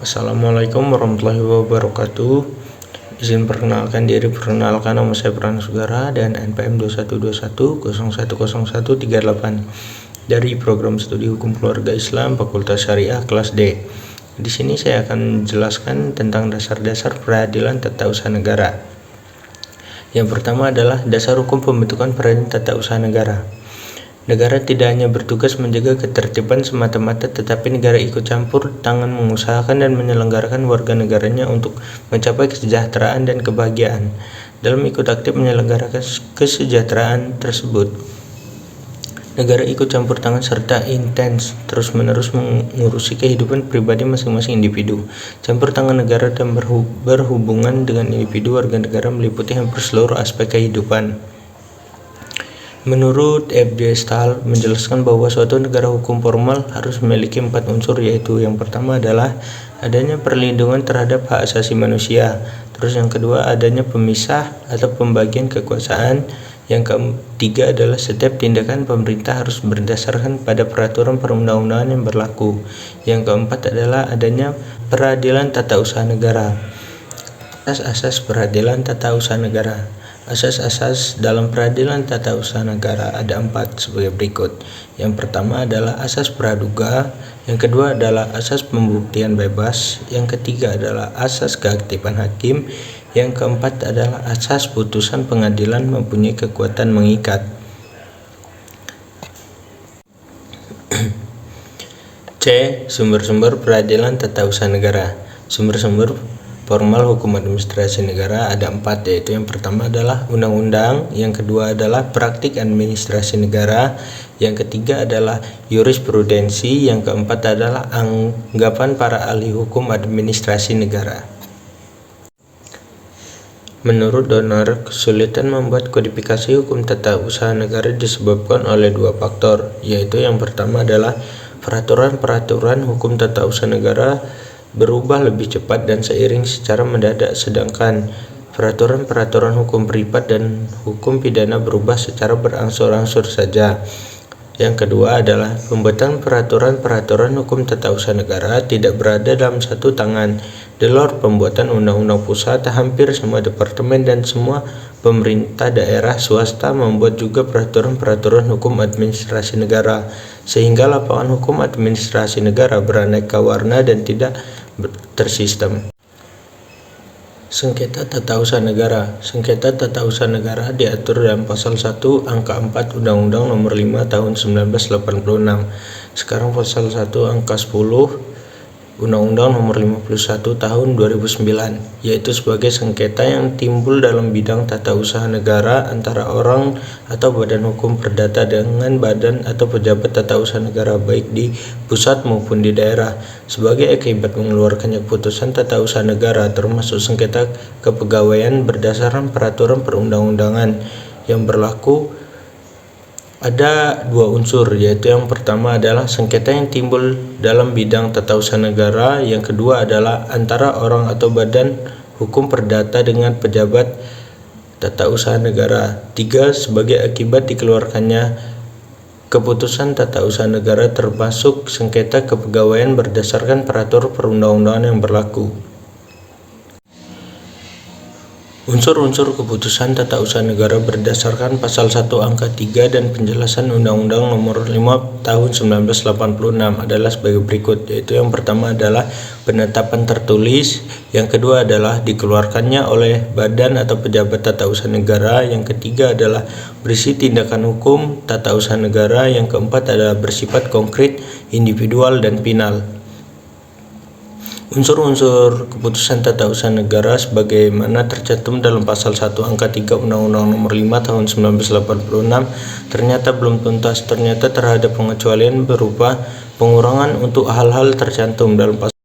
Assalamualaikum warahmatullahi wabarakatuh. Izin perkenalkan diri, perkenalkan nama saya Prana Sugara dan NPM 2121010138 dari program studi hukum keluarga Islam Fakultas Syariah kelas D. Di sini saya akan menjelaskan tentang dasar-dasar peradilan tata usaha negara. Yang pertama adalah dasar hukum pembentukan peradilan tata usaha negara. Negara tidak hanya bertugas menjaga ketertiban semata-mata, tetapi negara ikut campur tangan mengusahakan dan menyelenggarakan warga negaranya untuk mencapai kesejahteraan dan kebahagiaan. Dalam ikut aktif menyelenggarakan kesejahteraan tersebut, negara ikut campur tangan serta intens terus-menerus mengurusi kehidupan pribadi masing-masing individu. Campur tangan negara dan berhubungan dengan individu warga negara meliputi hampir seluruh aspek kehidupan. Menurut F.J. Stahl menjelaskan bahwa suatu negara hukum formal harus memiliki 4 unsur, yaitu yang pertama adalah adanya perlindungan terhadap hak asasi manusia, terus yang kedua adanya pemisah atau pembagian kekuasaan, yang ketiga adalah setiap tindakan pemerintah harus berdasarkan pada peraturan perundang-undangan yang berlaku, yang keempat adalah adanya peradilan tata usaha negara. Asas-asas peradilan tata usaha negara. Asas-asas dalam peradilan tata usaha negara ada 4 sebagai berikut. Yang pertama adalah asas praduga, yang kedua adalah asas pembuktian bebas, yang ketiga adalah asas keaktifan hakim, yang keempat adalah asas putusan pengadilan mempunyai kekuatan mengikat. C. Sumber-sumber peradilan tata usaha negara. Sumber-sumber formal hukum administrasi negara ada 4, yaitu yang pertama adalah undang-undang, yang kedua adalah praktik administrasi negara, yang ketiga adalah jurisprudensi, yang keempat adalah anggapan para ahli hukum administrasi negara. Menurut Donner, kesulitan membuat kodifikasi hukum tata usaha negara disebabkan oleh 2 faktor, yaitu yang pertama adalah peraturan-peraturan hukum tata usaha negara berubah lebih cepat dan seiring secara mendadak, sedangkan peraturan-peraturan hukum privat dan hukum pidana berubah secara berangsur-angsur saja. Yang kedua adalah pembuatan peraturan-peraturan hukum tata usaha negara tidak berada dalam satu tangan. Di luar pembuatan undang-undang pusat, hampir semua departemen dan semua pemerintah daerah swasta membuat juga peraturan-peraturan hukum administrasi negara, sehingga lapangan hukum administrasi negara beraneka warna dan tidak tersistem. Sengketa tata usaha negara. Sengketa tata usaha negara diatur dalam pasal 1 angka 4 Undang-Undang Nomor 5 Tahun 1986. Sekarang pasal 1 angka 10 Undang-Undang Nomor 51 Tahun 2009, yaitu sebagai sengketa yang timbul dalam bidang tata usaha negara antara orang atau badan hukum perdata dengan badan atau pejabat tata usaha negara baik di pusat maupun di daerah, sebagai akibat mengeluarkannya keputusan tata usaha negara, termasuk sengketa kepegawaian berdasarkan peraturan perundang-undangan yang berlaku. Ada 2 unsur, yaitu yang pertama adalah sengketa yang timbul dalam bidang tata usaha negara, yang kedua adalah antara orang atau badan hukum perdata dengan pejabat tata usaha negara. 3. Sebagai akibat dikeluarkannya keputusan tata usaha negara, termasuk sengketa kepegawaian berdasarkan peraturan perundang-undangan yang berlaku. Unsur-unsur keputusan tata usaha negara berdasarkan pasal 1 angka 3 dan penjelasan Undang-Undang Nomor 5 Tahun 1986 adalah sebagai berikut, yaitu yang pertama adalah penetapan tertulis, yang kedua adalah dikeluarkannya oleh badan atau pejabat tata usaha negara, yang ketiga adalah berisi tindakan hukum tata usaha negara, yang keempat adalah bersifat konkret, individual, dan final. Unsur-unsur keputusan tata usaha negara sebagaimana tercantum dalam pasal 1 angka 3 Undang-Undang Nomor 5 Tahun 1986 ternyata belum tuntas. Ternyata terhadap pengecualian berupa pengurangan untuk hal-hal tercantum dalam pasal